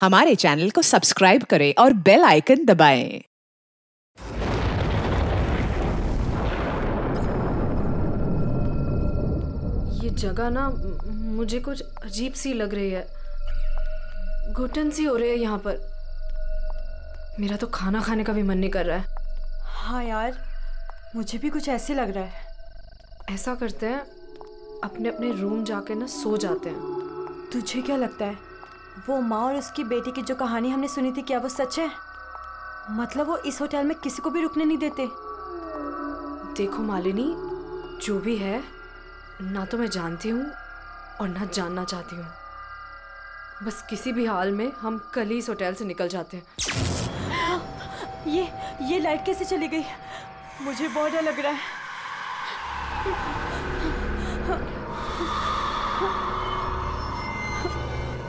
हमारे चैनल को सब्सक्राइब करें और बेल आइकन दबाएं। ये जगह ना मुझे कुछ अजीब सी लग रही है। घुटन सी हो रही है यहाँ पर। मेरा तो खाना खाने का भी मन नहीं कर रहा है। हाँ यार, मुझे भी कुछ ऐसे लग रहा है। ऐसा करते हैं, अपने अपने रूम जाके ना सो जाते हैं। तुझे क्या लगता है, वो माँ और उसकी बेटी की जो कहानी हमने सुनी थी, क्या वो सच है? मतलब वो इस होटल में किसी को भी रुकने नहीं देते। देखो मालिनी, जो भी है, ना तो मैं जानती हूँ और ना जानना चाहती हूँ। बस किसी भी हाल में हम कल ही इस होटल से निकल जाते हैं। ये लाइट कैसे चली गई? मुझे बहुत डर लग रहा है।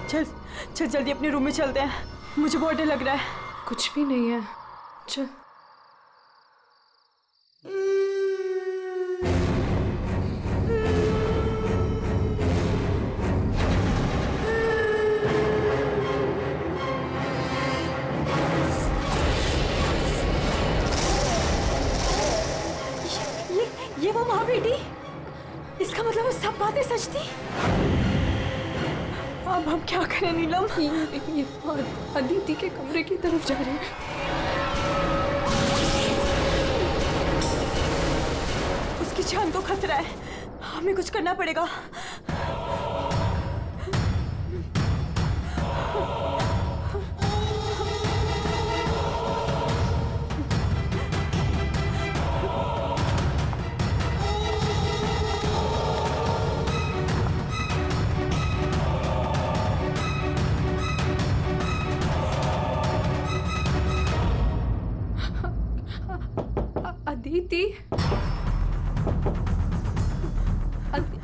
चल चल जल्दी अपने रूम में चलते हैं, मुझे बहुत डर लग रहा है। कुछ भी नहीं है, चल। ये वो माँ बेटी, इसका मतलब वो सब बातें सच थी। अब हम क्या करें नीलम? ये अदिति के कमरे की तरफ जा रहे हैं। उसकी जान को खतरा है, हमें कुछ करना पड़ेगा। अदिति,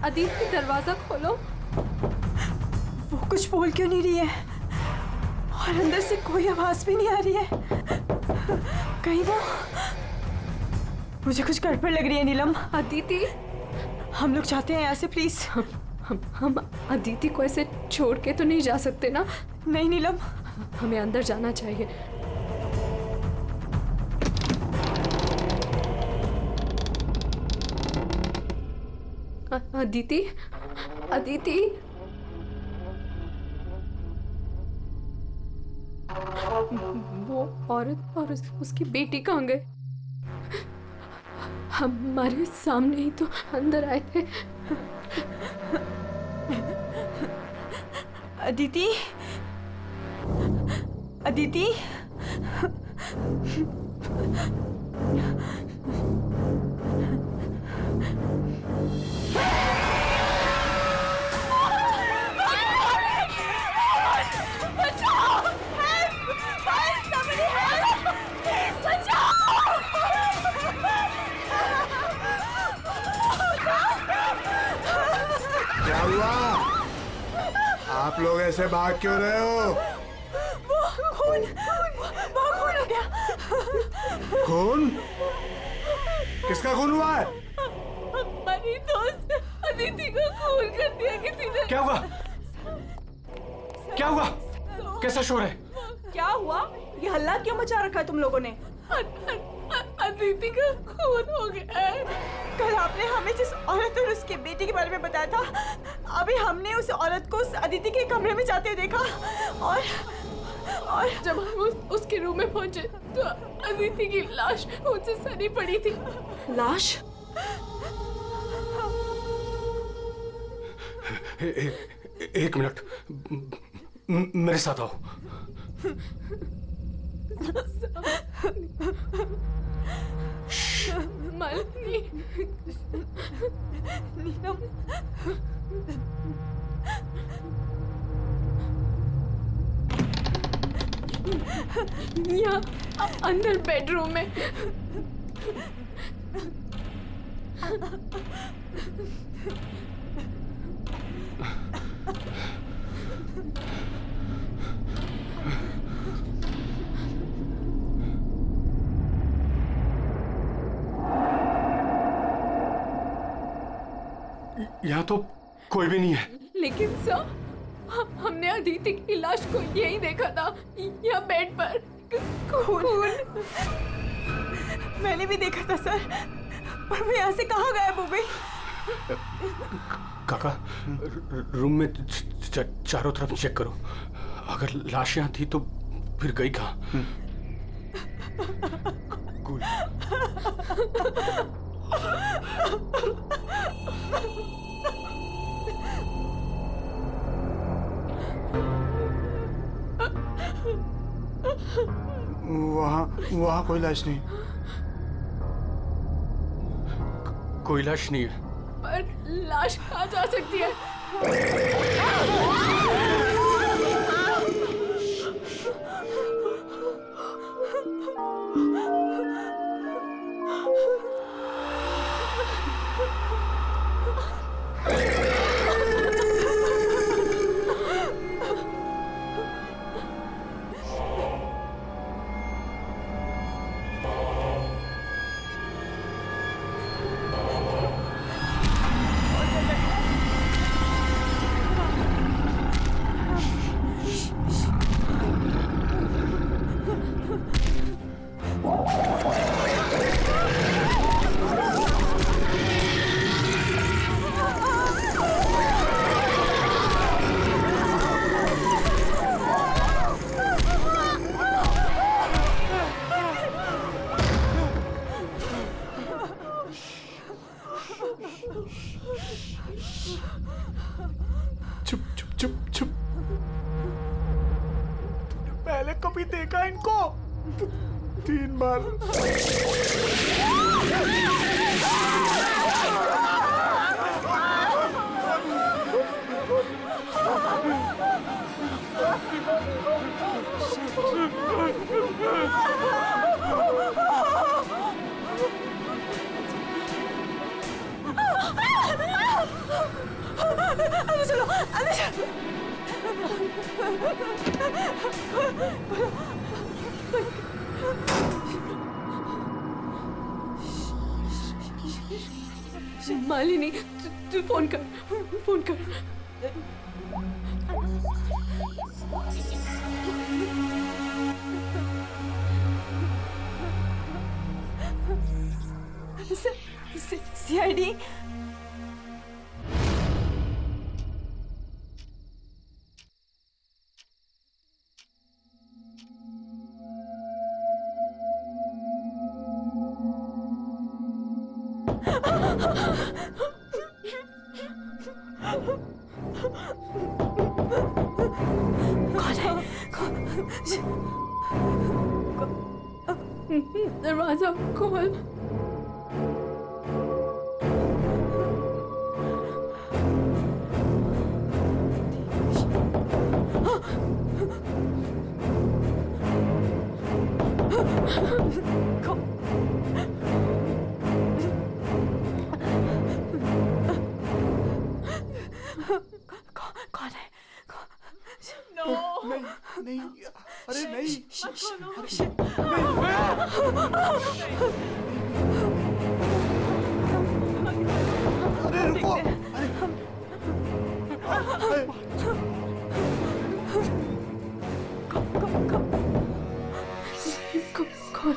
अदिति दरवाजा खोलो। वो कुछ बोल क्यों नहीं रही है और अंदर से कोई आवाज भी नहीं आ रही है? कहीं वो, मुझे कुछ गड़बड़ लग रही है नीलम। अदिति, हम लोग चाहते हैं यहाँ से, प्लीज। हम अदिति को ऐसे छोड़ के तो नहीं जा सकते ना? नहीं नीलम, हमें अंदर जाना चाहिए। अदिति, अदिति, वो औरत और उसकी बेटी कहाँ गए? हमारे सामने ही तो अंदर आए थे। अदिति, अदिति, क्या हुआ? आप लोग ऐसे भाग क्यों रहे हो? वो खून हो गया। खून? किसका खून हुआ है? हमारी दोस्त अदिति का खून कर दिया किसी ने। क्या हुआ? क्या हुआ? कैसा शोर है? क्या हुआ? ये हल्ला क्यों मचा रखा है तुम लोगों ने? अदिति का खून हो गया है। कल आपने हमें जिस औरत और उसके बेटे के बारे में बताया था, अभी हमने उस औरत को उस अदिति के कमरे में जाते हुए देखा और जब हम उसके रूम में पहुंचे तो अदिति की लाश उनसे सनी पड़ी थी। लाश? एक मिनट, मेरे साथ आओ। मालिनी, नीलम, यहाँ अंदर बेडरूम में। यहाँ तो कोई भी नहीं है। लेकिन सर, हमने अदिति की लाश को यहीं देखा था, यहाँ बेड पर खून। मैंने भी देखा था सर, पर वो यहाँ से कहाँ गायब हो गई? काका, रूम में चारों तरफ चेक करो। अगर लाश यहाँ थी तो फिर गई कहाँ? कूल। वहाँ कोई लाश नहीं। कोई लाश नहीं है। पर लाश कहाँ जा सकती है? चुप चुप चुप चुप। तूने पहले कभी देखा इनको? 3 बार। अंदर चलो, अंदर चलो। मालिनी, तू फोन कर, फोन कर। CID। दरवाजा खोल। कौन है? नहीं, अरे नहीं। अरे रुको, कौन?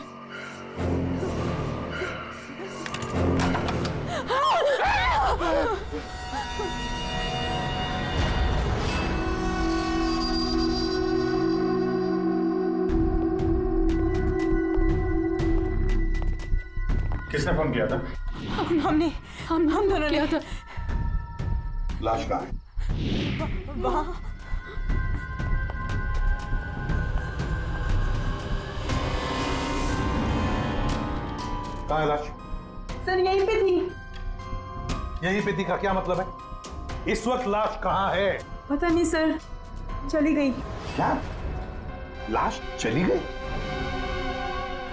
किसने फोन किया था? हम दोनों ने। क्या था? लाश कहाँ है? वहाँ। कहाँ है लाश? सर यहीं पे थी। यहीं पे थी का क्या मतलब है? इस वक्त लाश कहाँ है? पता नहीं सर, चली गई। क्या? लाश चली गई?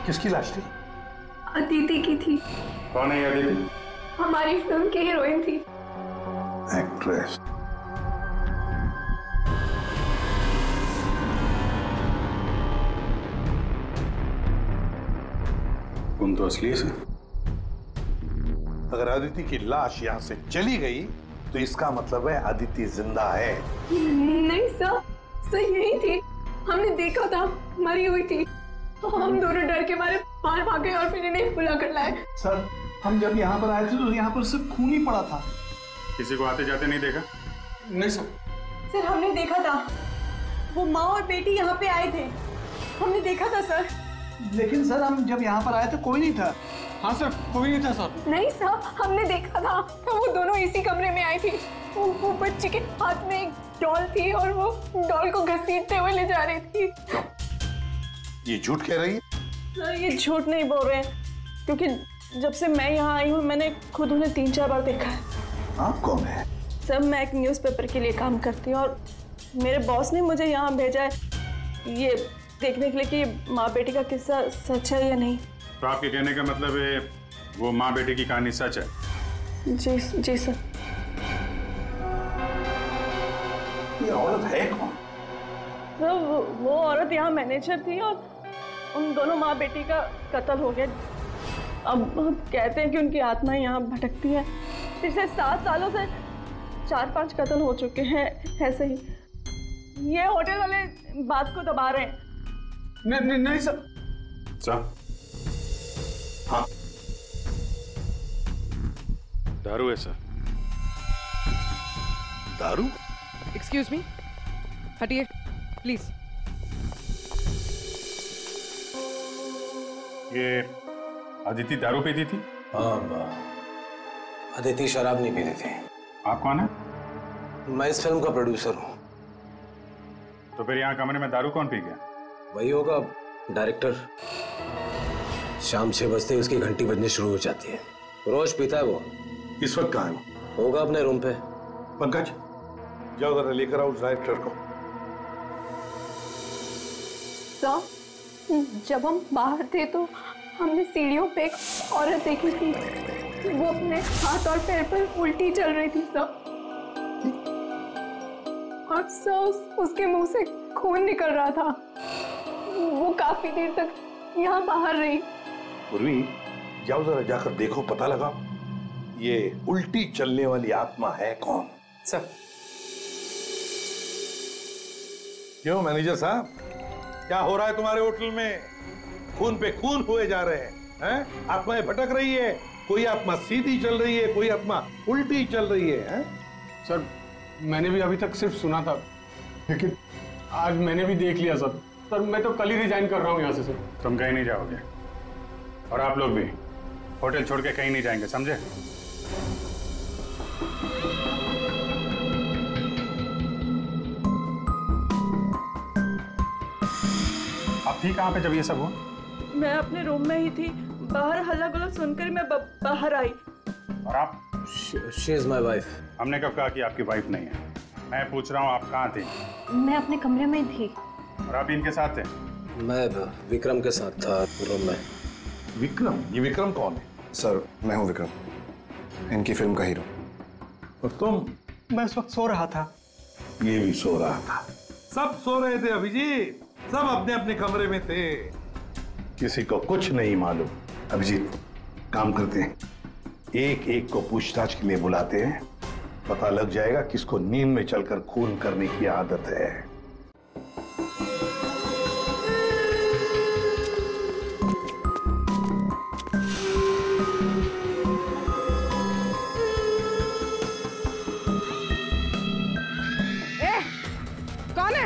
किसकी लाश थी? अदिति की थी। कौन है ये अदिति? हमारी फिल्म की हीरोइन थी। एक्ट्रेस। तुम तो असली से। अगर अदिति की लाश यहां से चली गई तो इसका मतलब है अदिति जिंदा है। नहीं सर, सर यही थी, हमने देखा था, मरी हुई थी। हम दोनों डर के मारे बाहर भागे और फिर इन्हें बुला कर लाए। सर हम जब यहाँ पर आए थे तो यहाँ पर सिर्फ खून ही पड़ा था। किसी को आते जाते नहीं देखा? नहीं सर। सर हमने देखा था, वो माँ और बेटी यहाँ पे आए थे, हमने देखा था सर। लेकिन सर हम जब यहाँ पर आए तो कोई नहीं था। हाँ सर, कोई नहीं था सर। नहीं सर, हमने देखा था, वो दोनों इसी कमरे में आई थी। वो बच्चे के हाथ में एक डॉल थी और वो डॉल को घसीटते हुए ले जा रही थी। ये झूठ कह रही है? सर ये झूठ नहीं बोल रहे हैं, क्योंकि जब से मैं यहाँ आई हूँ मैंने खुद उन्हें 3-4 बार देखा है। आप कौन है? सर मैं एक न्यूज़पेपर के लिए काम करती हूँ और मेरे बॉस ने मुझे यहाँ भेजा है ये देखने के लिए कि माँ बेटी का किस्सा सच है या नहीं। तो आपके कहने का मतलब है वो माँ बेटे की कहानी सच है? जी सर। ये औरत है कौन? सर वो औरत यहाँ मैनेजर थी और उन दोनों माँ बेटी का कत्ल हो गया। अब कहते हैं कि उनकी आत्मा यहाँ भटकती है। पिछले 7 सालों से 4-5 कत्ल हो चुके हैं ऐसे ही। ये होटल वाले बात को दबा रहे हैं। नहीं सर। सर? हाँ, दारू है सर। दारू? एक्सक्यूज मी, हटिए प्लीज। ये अदिति दारू पीती थी? हाँ, अदिति शराब नहीं पीती थी। आप कौन है? मैं इस फिल्म का प्रोड्यूसर हूँ। तो फिर यहाँ कमरे में दारू कौन पी गया? वही होगा डायरेक्टर। शाम 6 बजते ही उसकी घंटी बजनी शुरू हो जाती है। रोज पीता है वो। इस वक्त कहाँ है? होगा अपने रूम पे। पंकज जाओ जरा लेकर आओ उस डायरेक्टर को। सर जब हम बाहर थे तो हमने सीढ़ियों पे एक औरत देखी थी, वो अपने हाथ और पैर पर उल्टी चल रही थी सर। और सर उसके मुंह से खून निकल रहा था। वो काफी देर तक यहाँ बाहर रही। पूर्वी जाओ जरा जाकर देखो, पता लगाओ ये उल्टी चलने वाली आत्मा है कौन। सर। क्यों मैनेजर साहब, क्या हो रहा है तुम्हारे होटल में? खून पे खून हुए जा रहे हैं? आत्माएं भटक रही है, कोई आत्मा सीधी चल रही है, कोई आत्मा उल्टी चल रही है? सर मैंने भी अभी तक सिर्फ सुना था, लेकिन आज मैंने भी देख लिया सर। सर मैं तो कल ही रिजाइन कर रहा हूँ यहाँ से सर। तुम कहीं नहीं जाओगे और आप लोग भी होटल छोड़ के कहीं नहीं जाएंगे, समझे? आप थी कहाँ पे जब ये सब हुआ? मैं अपने रूम में ही थी, बाहर हल्ला गुल्ला सुनकर मैं बाहर आई। और आप? She is my wife. हमने कब कहा कि आपकी वाइफ नहीं है? मैं पूछ रहा हूँ आप कहाँ थे? मैं अपने कमरे में थी। और आप इनके साथ थे? मैं विक्रम के साथ था रूम में। विक्रम? ये विक्रम कौन है? सर मैं हूँ विक्रम, इनकी फिल्म का हीरो। और तुम? मैं इस वक्त सो रहा था। ये भी सो रहा था। सब सो रहे थे अभिजीत, सब अपने अपने कमरे में थे, किसी को कुछ नहीं मालूम। अभिजीत काम करते हैं, एक एक को पूछताछ के लिए बुलाते हैं, पता लग जाएगा किसको नींद में चलकर खून करने की आदत है। कौन है?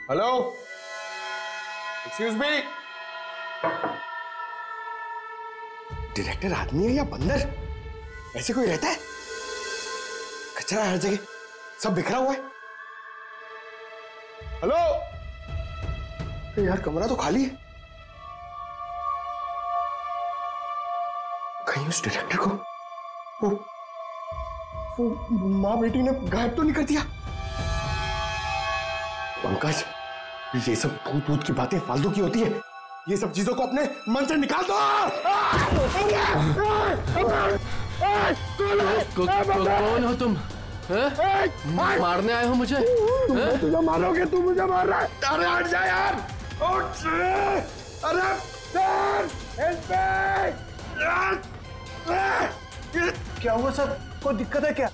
Hello, excuse me. डायरेक्टर आदमी है या बंदर? ऐसे कोई रहता है? कचरा हर जगह, सब बिखरा हुआ है। हेलो यार, कमरा तो खाली है। कहीं उस डायरेक्टर को वो माँ बेटी ने गायब तो नहीं कर दिया? पंकज, ये सब भूत भूत की बातें फालतू की होती है। ये सब चीजों को अपने मन से निकाल दो। कौन हो तुम? मारने आए हो मुझे? तुझे मारोगे, तू मुझे मार रहा है। अरे हट जा यार, उठ। अरे क्या हुआ सर? कोई दिक्कत है क्या?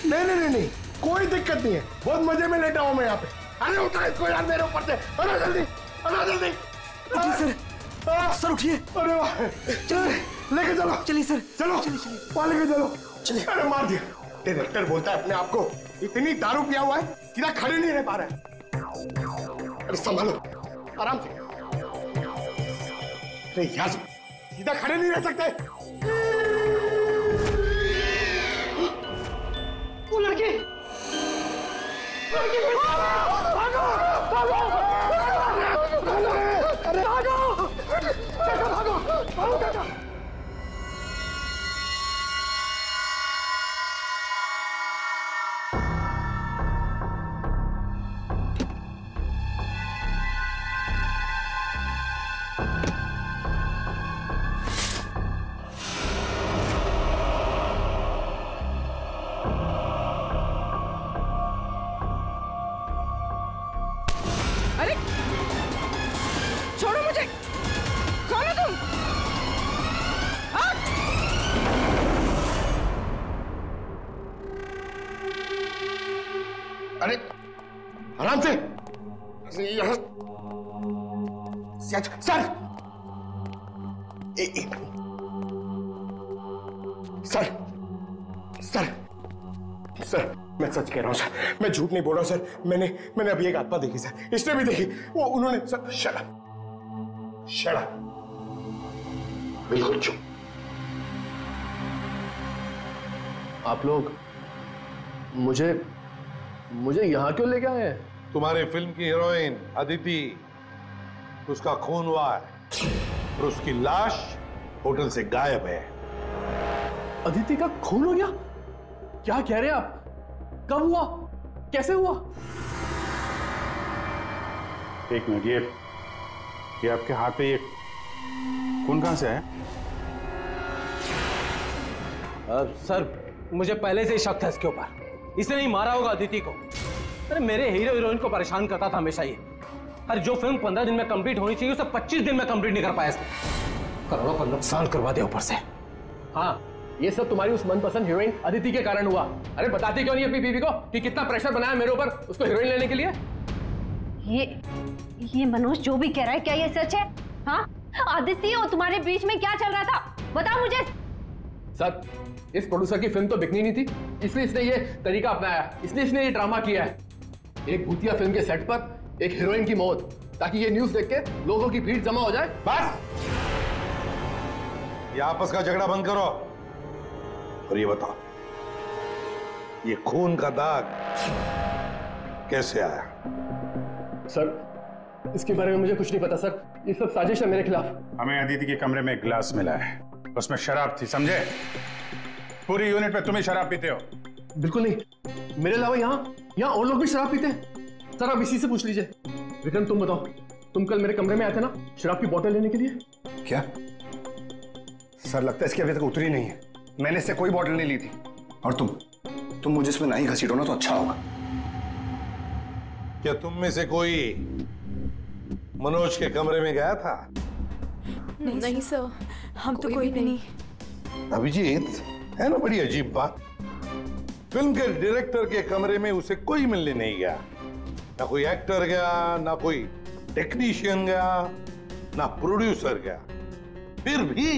नहीं, कोई दिक्कत नहीं है। बहुत मजे में लेटा हूं मैं यहाँ पे। अरे उठा इसको यार मेरे ऊपर से। अरे जल्दी। सर उठिए। अरे वाह, लेके चलो। चलिए सर, चलो वहां लेके चलो। चलिए। अरे मार दिया। डायरेक्टर बोलता है अपने आप को इतनी दारू पिया हुआ है, सीधा खड़े नहीं रह पा रहा है। अरे संभालो, आराम से। अरे यार, सीधा खड़े नहीं रह सकते। वो लड़की भागो। अरे भागो। अरे आराम से। सर सर मैं सच कह रहा हूं सर, मैं झूठ नहीं बोल रहा हूं सर। मैंने अभी एक आत्मा देखी सर, इसने भी देखी। वो उन्होंने सर। शट अप, बिल्कुल चुप। आप लोग मुझे यहाँ क्यों लेके आए हैं? तुम्हारी फिल्म की हीरोइन अदिति, उसका खून हुआ है और उसकी लाश होटल से गायब है। अदिति का खून हो गया? क्या कह रहे हैं आप? कब हुआ? कैसे हुआ? एक मिनट, ये आपके हाथ पे ये खून कहां से है? सर, मुझे पहले से ही शक था इसके ऊपर। इसने नहीं मारा होगा अदिति को। अरे मेरे हीरो हीरोइन को परेशान करता था हमेशा ये। अरे जो फिल्म 15 दिन में कंप्लीट होनी चाहिए उसे 25 दिन में कंप्लीट नहीं कर पाया इसने। करोड़ों का नुकसान करवा दिया ऊपर से। हाँ, ये सब तुम्हारी उस मनपसंद हीरोइन अदिति के कारण हुआ। अरे बताती क्यों नहीं अपनी बीवी को कि कितना प्रेशर बनाया मेरे ऊपर उसको हीरोइन लेने के लिए? ये मनोज जो भी कह रहा है, क्या ये सच है? हाँ, आदित्य और तुम्हारे बीच में क्या चल रहा था? बताओ मुझे। सर, इस प्रोड्यूसर की फिल्म तो बिकनी नहीं थी, इसलिए इसने ये तरीका अपनाया। इसने ये ड्रामा किया है। एक भूतिया फिल्म के सेट पर एक हीरोइन की मौत, ताकि ये न्यूज़ देख के लोगों की भीड़ जमा हो जाए। बस, ये आपस का झगड़ा बंद करो और ये बताओ, ये खून का दाग कैसे आया? सर, इसके बारे में मुझे कुछ नहीं पता सर। ये सब साजिश है मेरे खिलाफ। हमें अदिति के कमरे में एक गिलास मिला है, उसमें शराब थी, समझे? पूरी यूनिट में तुम ही शराब पीते हो। बिल्कुल नहीं, मेरे अलावा यहाँ और लोग भी शराब पीते हैं। सर, आप इसी से पूछ लीजिए। विक्रम, तुम बताओ, तुम कल मेरे कमरे में आए थे ना शराब की बोतल लेने के लिए? क्या सर, लगता है इसकी अभी तक उतरी नहीं है। मैंने इससे कोई बोतल नहीं ली थी। और तुम मुझे इसमें नहीं घसीटो ना तो अच्छा होगा। क्या तुम में से कोई मनोज के कमरे में गया था? नहीं सर, हम तो कोई भी नहीं। अभिजीत, है ना बड़ी अजीब बात। फिल्म के डायरेक्टर के कमरे में उसे कोई मिलने नहीं गया। ना कोई एक्टर गया, ना कोई टेक्नीशियन गया, ना प्रोड्यूसर गया। फिर भी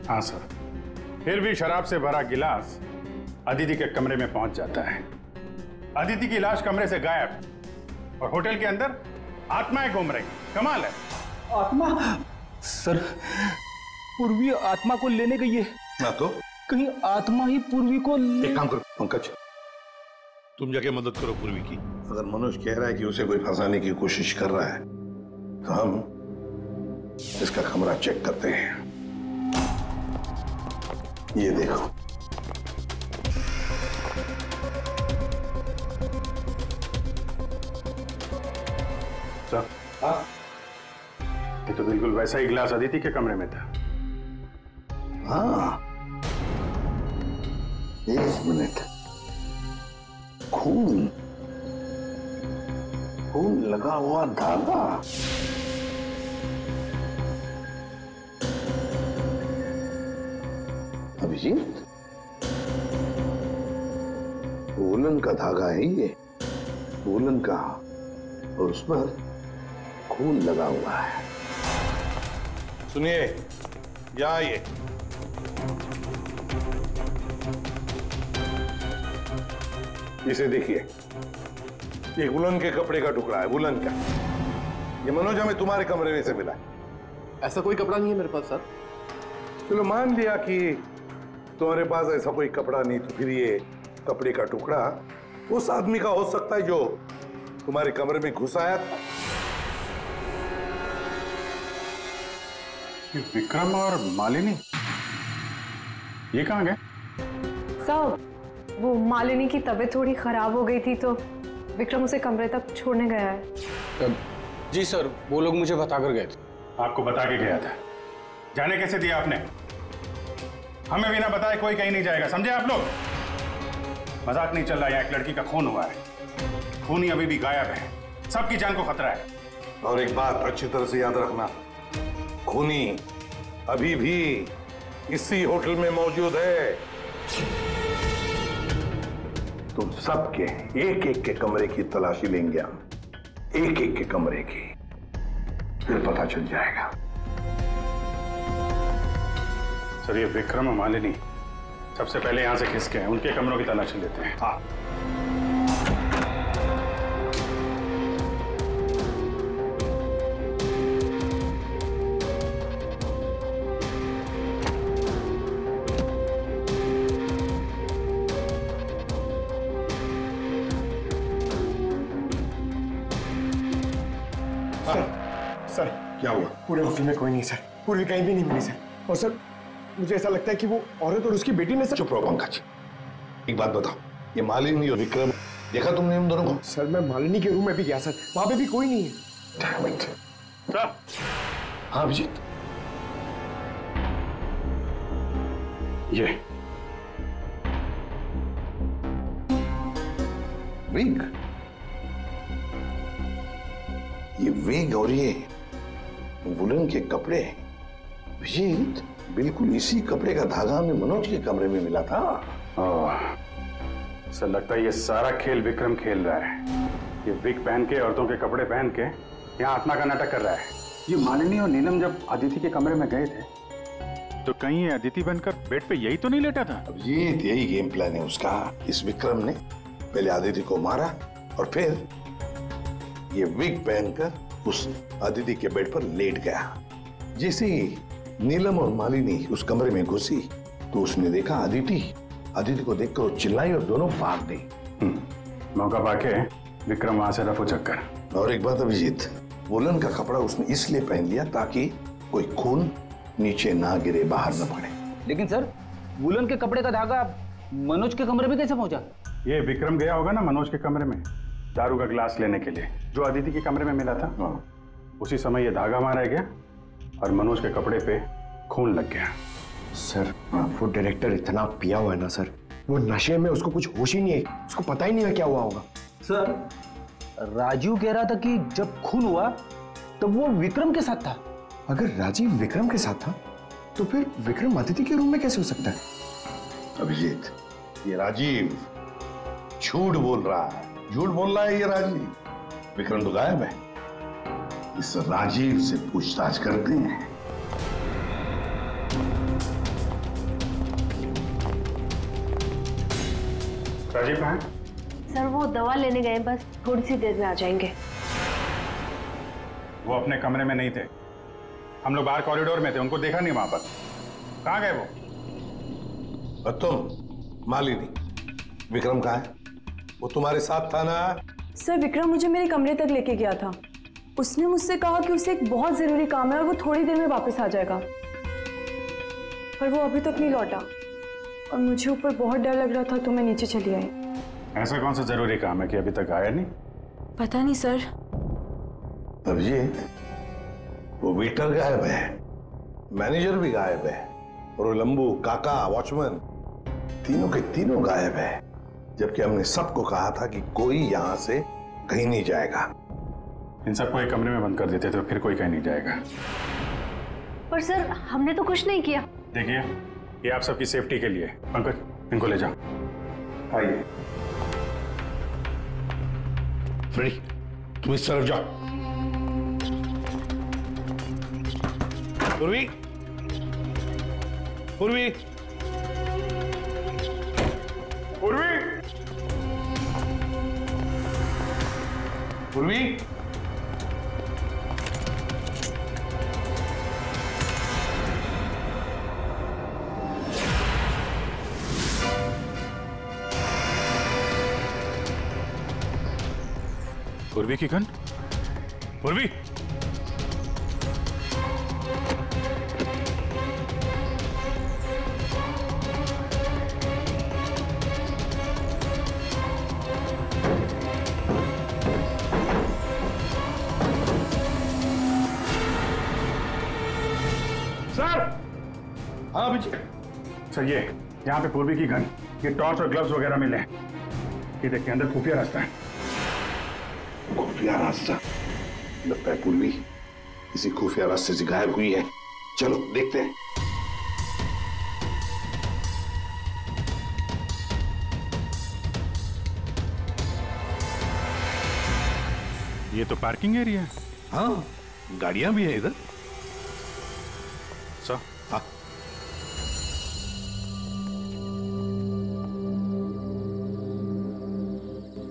हाँ सर, फिर भी शराब से भरा गिलास अदिति के कमरे में पहुंच जाता है। अदिति की लाश कमरे से गायब और होटल के अंदर आत्माएं घूम रही। कमाल है। आत्मा? सर, पूर्वी आत्मा को लेने गई है। ना तो कहीं आत्मा ही पूर्वी को एक काम करो पंकज, तुम जाके मदद करो पूर्वी की। अगर मनोज कह रहा है कि उसे कोई फंसाने की कोशिश कर रहा है तो हम इसका कमरा चेक करते हैं। ये देखो, सर, ये तो बिल्कुल वैसा ही गिलास अदिति के कमरे में था। हाँ, एक मिनट, खून लगा हुआ धागा। अभिजीत, वूलन का धागा है ये, वूलन का, और उस पर खून लगा हुआ है। सुनिए, या ये इसे देखिए, ये वुलन के कपड़े का टुकड़ा है, वुलन का। ये मनोज हमें तुम्हारे कमरे में से मिला है। ऐसा कोई कपड़ा नहीं है मेरे पास सर। चलो मान लिया कि तुम्हारे पास ऐसा कोई कपड़ा नहीं, तो फिर ये कपड़े का टुकड़ा उस आदमी का हो सकता है जो तुम्हारे कमरे में घुस आया था। विक्रम और मालिनी ये कहाँ गए? सब वो मालिनी की तबीयत थोड़ी खराब हो गई थी तो विक्रम उसे कमरे तक छोड़ने गया है। जी सर, वो लोग मुझे बता कर गए थे। आपको बता के गया था? जाने कैसे दिया आपने? हमें बिना बताए कोई कहीं नहीं जाएगा, समझे आप लोग? मजाक नहीं चल रहा, यहाँ एक लड़की का खून हुआ है, खूनी अभी भी गायब है, सबकी जान को खतरा है। और एक बात अच्छी तरह से याद रखना, खूनी अभी भी इसी होटल में मौजूद है। तुम सबके एक एक के कमरे की तलाशी लेंगे हम, एक एक के कमरे की, फिर पता चल जाएगा। सर, ये विक्रम और मालिनी सबसे पहले यहां से खिसके हैं, उनके कमरों की तलाशी लेते हैं। हाँ। सर, क्या हुआ? पूरे होटल में कोई नहीं सर, पूर्वी कहीं भी नहीं मिली सर। और सर, मुझे ऐसा लगता है कि वो औरत और उसकी बेटी ने सर। चुप रहो पंकज, एक बात बताओ, ये मालिनी और विक्रम देखा तुमने उन दोनों को? सर, मैं मालिनी के रूम में भी गया सर, वहां पे भी कोई नहीं है। हाँ अभिजीत, ये विग, ये विग और ये वुलन के कपड़े, अभिजीत बिल्कुल इसी कपड़े का धागा हमें मनोज के कमरे में मिला था। सर, लगता है ये सारा खेल विक्रम खेल रहा है। ये विग पहन के, औरतों के कपड़े पहन के यहाँ आत्मा का नाटक कर रहा है। ये मालिनी और नीलम जब अदिति के कमरे में गए थे तो कहीं ये अदिति बनकर बेड पे यही तो नहीं लेटा था? अभिजीत, यही गेम प्लान है उसका। इस विक्रम ने पहले अदिति को मारा और फिर ये विग पहनकर उस अदिति के बेड पर लेट गया। जैसे ही नीलम और मालिनी उस कमरे में घुसी तो उसने देखा अदिति को देखकर वो चिल्लाई और दोनों भाग गई। मौका पाके विक्रम वहां से रफू चक्कर। और एक बात अभिजीत, वुलन का कपड़ा उसने इसलिए पहन लिया ताकि कोई खून नीचे ना गिरे, बाहर ना पड़े। लेकिन सर, वुलन के कपड़े का धागा मनोज के कमरे में कैसे पहुंचा? ये विक्रम गया होगा ना मनोज के कमरे में दारू का गिलास लेने के लिए, जो अदिति के कमरे में मिला था। उसी समय ये धागा मारा गया और मनोज के कपड़े पे खून लग गया। सर, वो डायरेक्टर इतना पिया हुआ है ना सर, वो नशे में उसको कुछ होश ही नहीं है, उसको पता ही नहीं है क्या हुआ होगा। सर, राजीव कह रहा था कि जब खून हुआ तब वो विक्रम के साथ था। अगर राजीव विक्रम के साथ था तो फिर विक्रम अदिति के रूम में कैसे हो सकता है? अभिजीत, ये राजीव झूठ बोल रहा है, झूठ बोल रहा है ये राजीव। विक्रम तो गायब है। इस राजीव से पूछताछ करते हैं। राजीव कहाँ है? सर, वो दवा लेने गए, बस थोड़ी सी देर में आ जाएंगे। वो अपने कमरे में नहीं थे, हम लोग बाहर कॉरिडोर में थे, उनको देखा नहीं वहां पर। कहाँ गए वो? और तुम मालिनी, विक्रम कहाँ है? वो तुम्हारे साथ था ना? सर विक्रम मुझे मेरे कमरे तक लेके गया था। उसने मुझसे कहा कि उसे एक बहुत जरूरी काम है और वो थोड़ी देर में वापस आ जाएगा, पर वो अभी तक नहीं लौटा और मुझे ऊपर बहुत डर लग रहा था तो मैं नीचे चली आई। ऐसा कौन सा जरूरी काम है कि अभी तक आया नहीं? पता नहीं सर। अभिजीत, वो वेटर गायब है, मैनेजर भी गायब है और वो लंबू, काका, वॉचमैन तीनों के तीनों गायब है, जबकि हमने सबको कहा था कि कोई यहां से कहीं नहीं जाएगा। इन सबको एक कमरे में बंद कर देते तो फिर कोई कहीं नहीं जाएगा। पर सर हमने तो कुछ नहीं किया। देखिए, ये आप सबकी सेफ्टी के लिए। पंकज, इनको ले जाओ। आइए। फ्रेडी, तुम इस तरफ जाओ। पूर्वी, पूर्वी, पूर्वी, पूर्वी, पूर्वी की गन। पूर्वी, सर। हाँ अभिजीत। सर ये यहाँ पे पूर्वी की गन, ये टॉर्च और ग्लव्स वगैरह मिले हैं। ये देखिए, अंदर खुफिया रास्ता है। खुफिया रास्ता? लगता है पूर्वी किसी खुफिया रास्ते से गायब हुई है। चलो देखते हैं। ये तो पार्किंग एरिया है। हाँ, गाड़ियां भी हैं इधर। सर, हाँ।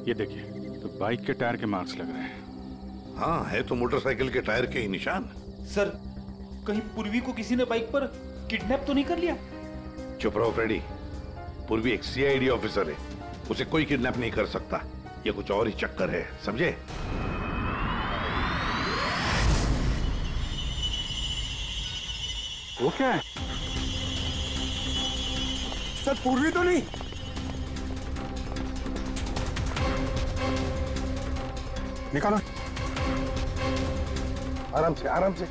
ये देखिए, तो बाइक के टायर के मार्क्स लग रहे हैं। हाँ, है तो मोटरसाइकिल के टायर के ही निशान। सर, कहीं पूर्वी को किसी ने बाइक पर किडनैप तो नहीं कर लिया? चुप रहो फ्रेडी। पूर्वी एक सीआईडी ऑफिसर है, उसे कोई किडनैप नहीं कर सकता। ये कुछ और ही चक्कर है, समझे? वो क्या है? सर पूर्वी तो नहीं? निकालो। आराम से, आराम से।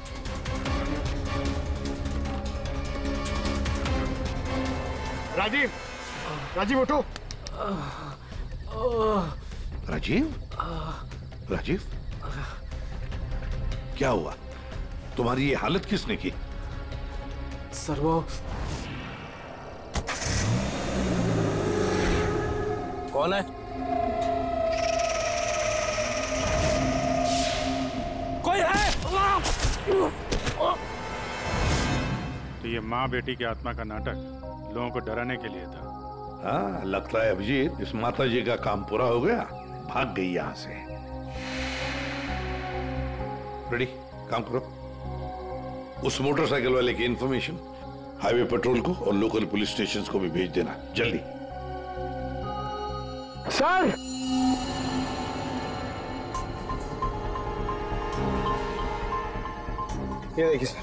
राजीव, राजीव उठो। राजीव? राजीव? क्या हुआ? तुम्हारी ये हालत किसने की? सर वो कौन है? कोई है? तो ये माँ बेटी की आत्मा का नाटक लोगों को डराने के लिए था। हाँ, लगता है अभिजीत इस माता जी का काम पूरा हो गया, भाग गई यहां से। रेडी, काम करो। उस मोटरसाइकिल वाले की इंफॉर्मेशन हाईवे पेट्रोल को और लोकल पुलिस स्टेशन को भी भेज देना, जल्दी। सर! ये देखिए सर।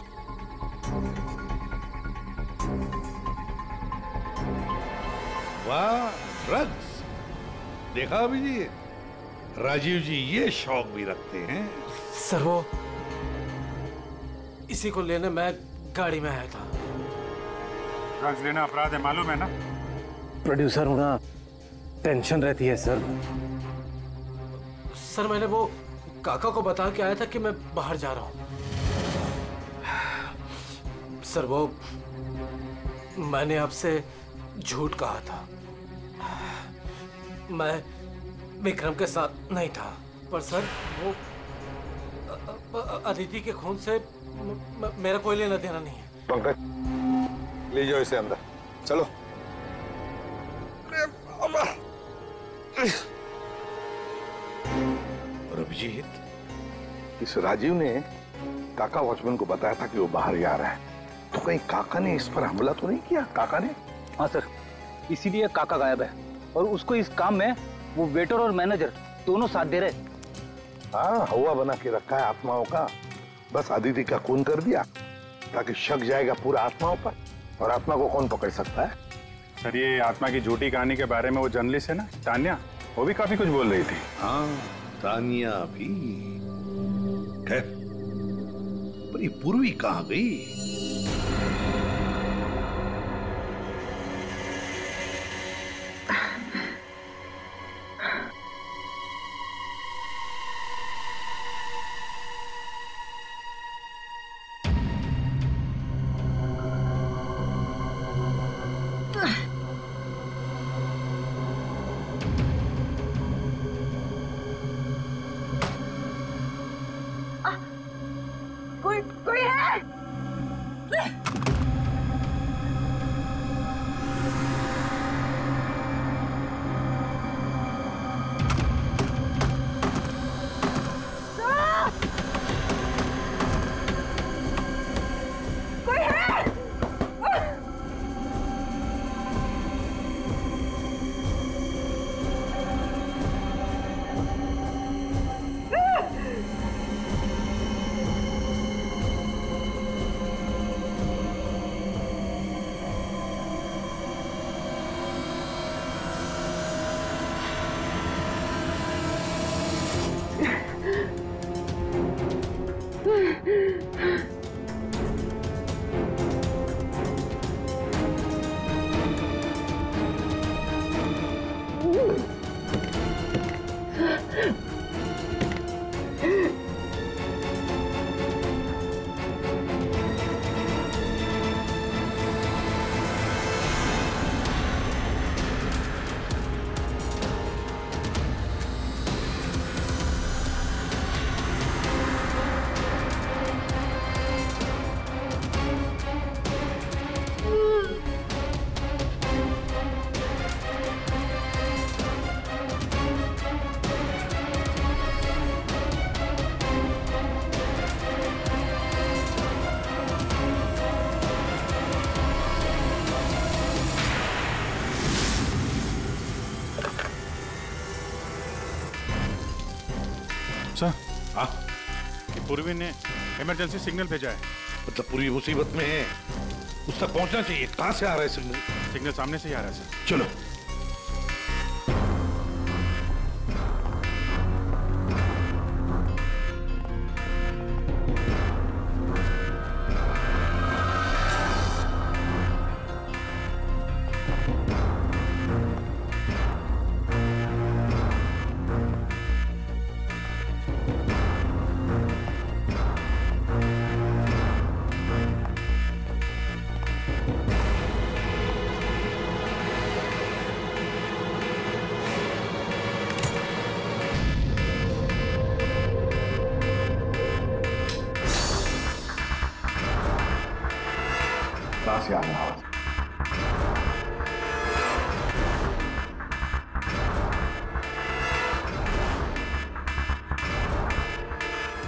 वाह, ड्रग्स! देखा अभिजीत, राजीव जी ये शौक भी रखते हैं। सर वो इसी को लेने मैं गाड़ी में आया था। ड्रग्स लेना अपराध है, मालूम है ना? प्रोड्यूसर होना टेंशन रहती है सर। सर मैंने वो काका को बता के आया था कि मैं बाहर जा रहा हूं। सर वो मैंने आपसे झूठ कहा था। मैं विक्रम के साथ नहीं था, पर सर वो अदिति के खून से मेरा कोई लेना देना नहीं है। पंकज, ले जाओ इसे अंदर, चलो। और अभिजीत, इस राजीव ने काका वॉचमैन को बताया था कि वो बाहर जा रहा है, तो कहीं काका ने इस पर हमला तो नहीं किया? काका ने? हाँ सर, इसीलिए काका गायब है और उसको इस काम में वो वेटर और मैनेजर दोनों साथ दे रहे। हाँ, हवा बना के रखा है आत्माओं का। बस अदिति का खून कर दिया ताकि शक जाएगा पूरा आत्माओं पर, और आत्मा को कौन पकड़ सकता है? सर, ये आत्मा की झूठी कहानी के बारे में वो जर्नलिस्ट है ना तान्या, वो भी काफी कुछ बोल रही थी। हाँ, तानिया भी। खैर, पर ये पूर्वी कहाँ गई? कोई है? हाँ? पूर्वी ने इमरजेंसी सिग्नल भेजा है। मतलब पूरी मुसीबत में है, उस तक पहुंचना चाहिए। कहां से आ रहा है सिग्नल? सिग्नल सामने से ही आ रहा है सर। चलो। से आ रहा है।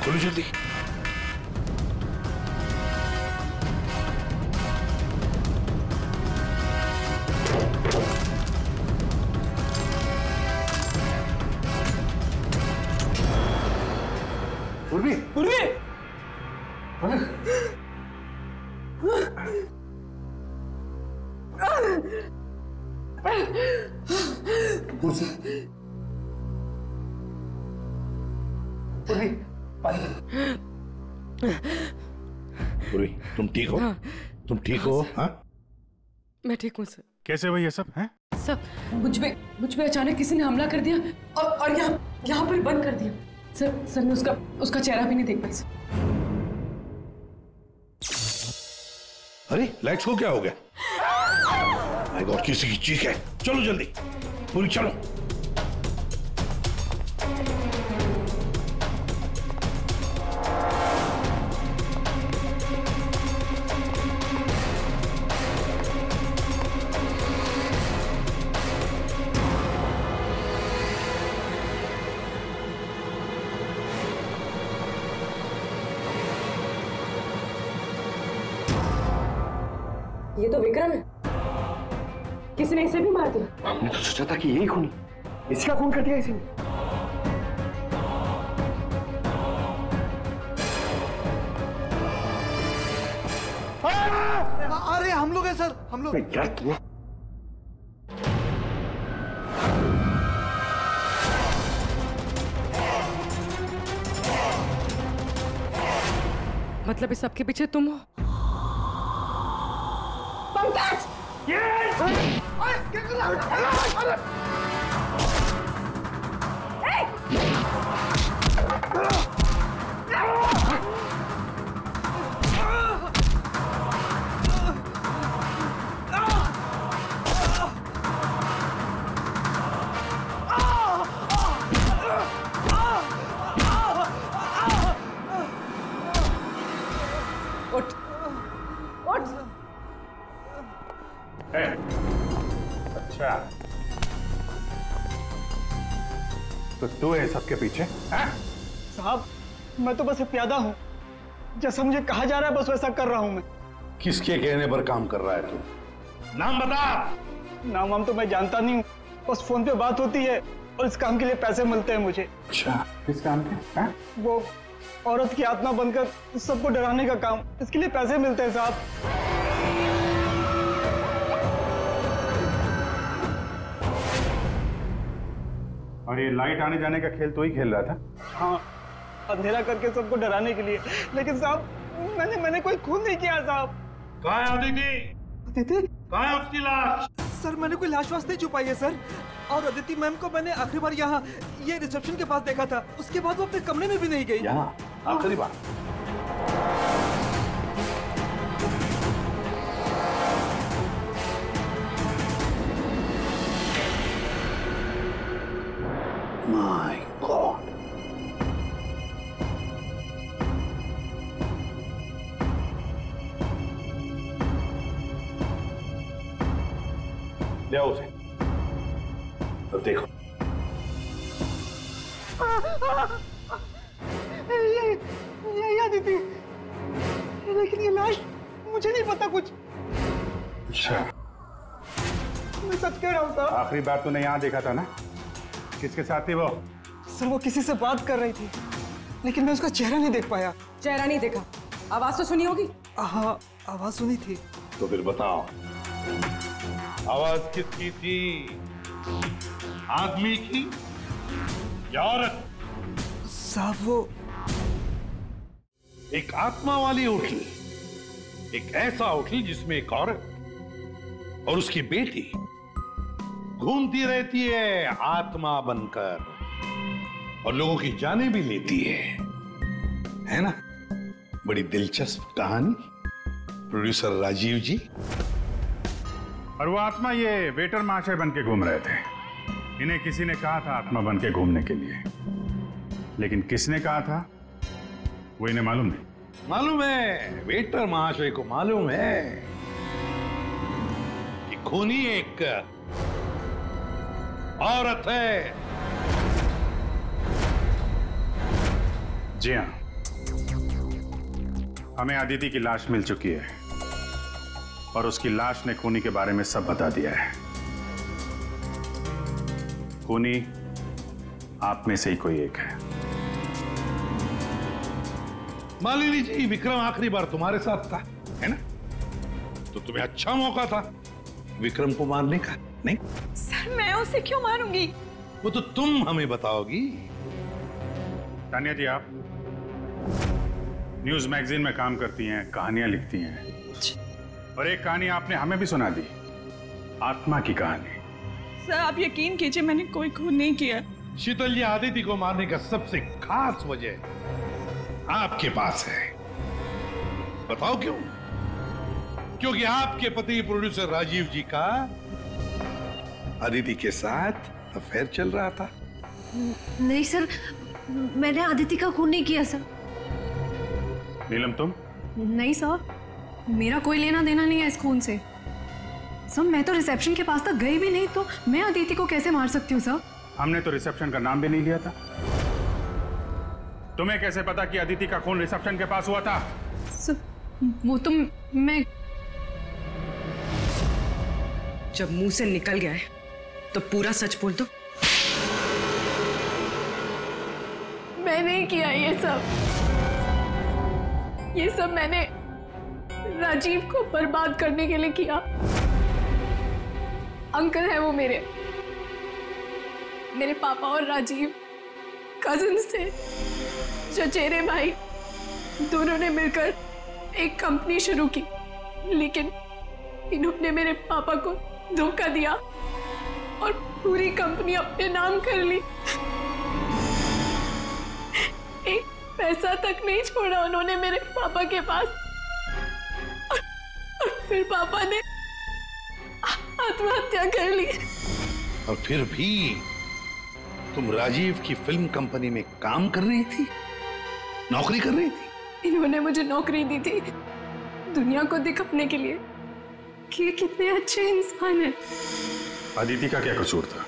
खोलो जल्दी। पूर्वी, पूर्वी। कुर्सी। पूर्वी, पूर्वी, तुम ठीक हो? हाँ। तुम ठीक हो? हाँ? मैं ठीक हूँ सर। कैसे हुई ये सब है? सर, मुझ पे अचानक किसी ने हमला कर दिया और यहाँ पर बंद कर दिया। सर मैं उसका चेहरा भी नहीं देख पाई सर। अरे लाइट्स को क्या हो गया? माय गॉड, किसी की चीख है। चलो जल्दी, पूरी चलो। ये तो विक्रम है। किसी ने इसे भी मार दिया। हमने तो सोचा था कि यही खूनी, इसका खून कर दिया इसी ने। अरे हम लोग हैं सर, हम लोग। मतलब इस सबके पीछे तुम हो? पंकज! क्या कर रहा है? अच्छा, तो तू है सबके पीछे? साहब, मैं तो बस एक प्यादा हूँ। जैसा मुझे कहा जा रहा है बस वैसा कर रहा हूँ मैं। किसके कहने पर काम कर रहा है तू? नाम बता। नाम तो मैं जानता नहीं हूँ, बस फोन पे बात होती है और इस काम के लिए पैसे मिलते हैं मुझे। अच्छा, किस काम के? वो औरत की आत्मा बनकर सबको डराने का काम, इसके लिए पैसे मिलते हैं साहब। और ये लाइट आने जाने का खेल तो ही खेल रहा था? हाँ, अंधेरा करके सबको डराने के लिए। लेकिन साहब मैंने कोई खून नहीं किया साहब। कहाँ है अदिति? अदिति? कहाँ है उसकी लाश? सर मैंने कोई लाश वाश नहीं छुपाई है सर। और अदिति मैम को मैंने आखिरी बार यहाँ ये रिसेप्शन के पास देखा था। उसके बाद वो अपने कमरे में भी नहीं गई। यहाँ आखिरी बार? My God. ले आओ उसे। तो देखो। ये अदिति, लेकिन ये लाश मुझे नहीं पता कुछ। अच्छा, मैं सच कह रहा हूँ साहब। आखिरी बार तूने यहाँ देखा था ना? किसके साथ थी वो? सर वो किसी से बात कर रही थी, लेकिन मैं उसका चेहरा नहीं देख पाया। चेहरा नहीं देखा, आवाज तो सुनी होगी? हाँ, आवाज सुनी थी। तो फिर बताओ, आवाज किसकी थी? आदमी की या औरत? साहब वो एक आत्मा वाली होटल, एक ऐसा होटल जिसमें एक औरत और उसकी बेटी घूमती रहती है आत्मा बनकर और लोगों की जानें भी लेती है ना? बड़ी दिलचस्प कहानी, प्रोड्यूसर राजीव जी। और वो आत्मा ये वेटर महाशय बन के घूम रहे थे। इन्हें किसी ने कहा था आत्मा बन के घूमने के लिए, लेकिन किसने कहा था वो इन्हें मालूम नहीं। मालूम है, वेटर महाशय को मालूम है कि खूनी एक औरत है। जी हाँ, हमें अदिति की लाश मिल चुकी है और उसकी लाश ने खूनी के बारे में सब बता दिया है। खूनी आप में से ही कोई एक है। मालिनी जी, विक्रम आखिरी बार तुम्हारे साथ था, है ना? तो तुम्हें अच्छा मौका था विक्रम को मारने का, नहीं? सर मैं उसे क्यों मारूंगी? वो तो तुम हमें बताओगी। तानिया जी, आप न्यूज मैगजीन में काम करती हैं, कहानियां लिखती हैं, और एक कहानी आपने हमें भी सुना दी, आत्मा की कहानी। सर आप यकीन कीजिए, मैंने कोई खून नहीं किया। शीतल जी, आदिति को मारने का सबसे खास वजह आपके पास है। बताओ क्यों? क्योंकि आपके पति प्रोड्यूसर राजीव जी का अदिति के साथ अफेयर चल रहा था। नहीं सर, मैंने अदिति का खून नहीं किया सर। नीलम तुम? नहीं सर, मेरा कोई लेना देना नहीं है इस खून से। सर मैं तो रिसेप्शन के पास तक गई भी नहीं, तो मैं अदिति को कैसे मार सकती हूँ सर? हमने तो रिसेप्शन का नाम भी नहीं लिया था। तुम्हें कैसे पता कि अदिति का खून रिसेप्शन के पास हुआ था? सर वो तो मैं जब मुंह से निकल गया है तो पूरा सच बोल दो। मैं नहीं किया ये सब मैंने राजीव को बर्बाद करने के लिए किया। अंकल है वो मेरे पापा और राजीव कजिन्स थे। चचेरे भाई दोनों ने मिलकर एक कंपनी शुरू की, लेकिन इन्होंने मेरे पापा को धोखा दिया और पूरी कंपनी अपने नाम कर ली। एक पैसा तक नहीं छोड़ा उन्होंने मेरे पापा के पास। और फिर पापा ने आत्महत्या कर ली। और फिर भी तुम राजीव की फिल्म कंपनी में काम कर रही थी, नौकरी कर रही थी। इन्होंने मुझे नौकरी दी थी दुनिया को दिखाने के लिए कि ये कितने अच्छे इंसान हैं। अदिति का क्या कसूर था?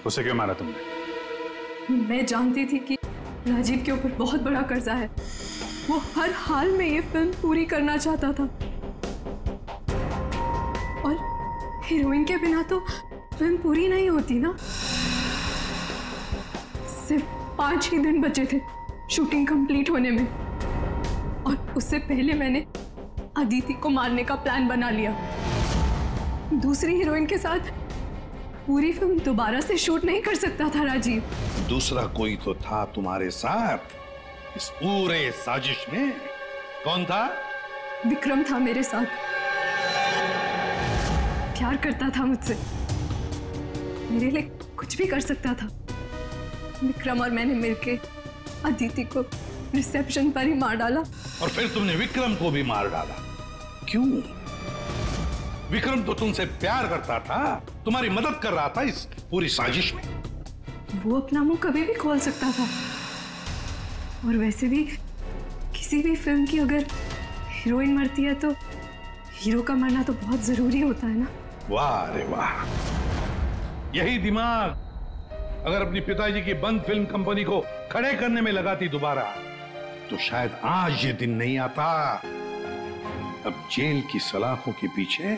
उसे क्यों मारा तुमने? मैं जानती थी कि राजीव के ऊपर बहुत बड़ा कर्जा है। वो हर हाल में ये फिल्म पूरी करना चाहता था और हीरोइन के बिना तो फिल्म पूरी नहीं होती ना। सिर्फ 5 ही दिन बचे थे शूटिंग कंप्लीट होने में और उससे पहले मैंने अदिति को मारने का प्लान बना लिया। दूसरी हीरोइन के साथ पूरी फिल्म दोबारा से शूट नहीं कर सकता था राजीव। दूसरा कोई तो था तुम्हारे साथ इस पूरे साजिश में। कौन था? विक्रम था मेरे साथ। प्यार करता था मुझसे, मेरे लिए कुछ भी कर सकता था। विक्रम और मैंने मिलके अदिति को रिसेप्शन पर ही मार डाला। और फिर तुमने विक्रम को भी मार डाला। क्यों? विक्रम तो तुमसे प्यार करता था, तुम्हारी मदद कर रहा था इस पूरी साजिश में। वो अपना मुंह कभी भी खोल सकता था। और वैसे भी किसी भी फिल्म की अगर हीरोइन मरती है तो हीरो का मरना तो बहुत जरूरी होता है ना। वाह रे वाह, यही दिमाग अगर अपनी पिताजी की बंद फिल्म कंपनी को खड़े करने में लगाती दोबारा तो शायद आज ये दिन नहीं आता। अब जेल की सलाखों के पीछे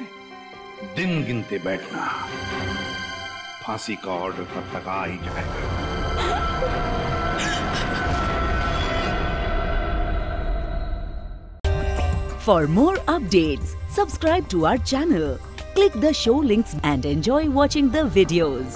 दिन गिनते बैठना, फांसी का ऑर्डर कब तक आ ही जाएगा। For more updates, subscribe to our channel, click the show links and enjoy watching the videos.